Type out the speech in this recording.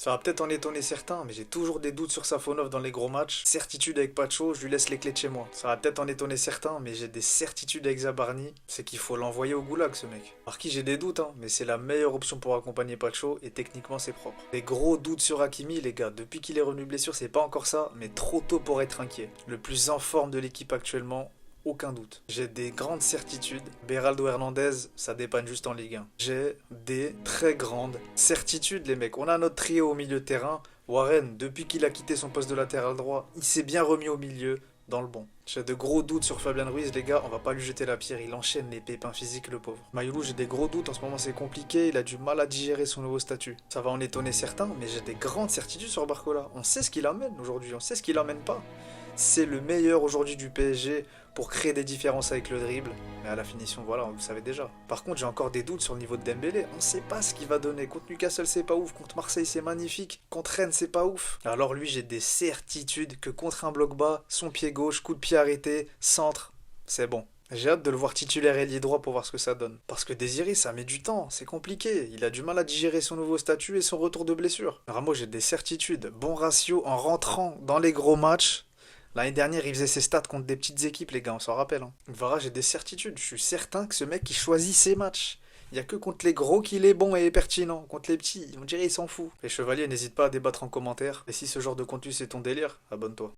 Ça va peut-être en étonner certains, mais j'ai toujours des doutes sur Safonov dans les gros matchs. Certitude avec Pacho, je lui laisse les clés de chez moi. Ça va peut-être en étonner certains, mais j'ai des certitudes avec Zabarni. C'est qu'il faut l'envoyer au goulag, ce mec. Par qui j'ai des doutes, hein, mais c'est la meilleure option pour accompagner Pacho et techniquement c'est propre. Des gros doutes sur Hakimi, les gars. Depuis qu'il est revenu blessure, c'est pas encore ça, mais trop tôt pour être inquiet. Le plus en forme de l'équipe actuellement, aucun doute. J'ai des grandes certitudes. Beraldo Hernandez, ça dépanne juste en Ligue 1. J'ai des très grandes certitudes, les mecs. On a notre trio au milieu de terrain. Warren, depuis qu'il a quitté son poste de latéral droit, il s'est bien remis au milieu, dans le bon. J'ai de gros doutes sur Fabien Ruiz, les gars, on va pas lui jeter la pierre, il enchaîne les pépins physiques, le pauvre. Mayoulou, j'ai des gros doutes, en ce moment c'est compliqué, il a du mal à digérer son nouveau statut. Ça va en étonner certains, mais j'ai des grandes certitudes sur Barcola. On sait ce qu'il amène aujourd'hui, on sait ce qu'il amène pas. C'est le meilleur aujourd'hui du PSG pour créer des différences avec le dribble. Mais à la finition, voilà, vous le savez déjà. Par contre, j'ai encore des doutes sur le niveau de Dembélé. On sait pas ce qu'il va donner. Contre Newcastle, c'est pas ouf. Contre Marseille, c'est magnifique. Contre Rennes, c'est pas ouf. Alors lui, j'ai des certitudes que contre un bloc bas, son pied gauche, coup de pied arrêté, centre, c'est bon. J'ai hâte de le voir titulaire ailier droit pour voir ce que ça donne. Parce que Désiré, ça met du temps, c'est compliqué. Il a du mal à digérer son nouveau statut et son retour de blessure. Ramos, j'ai des certitudes. Bon ratio en rentrant dans les gros matchs. L'année dernière, il faisait ses stats contre des petites équipes, les gars, on s'en rappelle. Hein. Vara, j'ai des certitudes. Je suis certain que ce mec, il choisit ses matchs. Il n'y a que contre les gros qu'il est bon et pertinent. Contre les petits, on dirait il s'en fout. Les chevaliers, n'hésite pas à débattre en commentaire. Et si ce genre de contenu c'est ton délire, abonne-toi.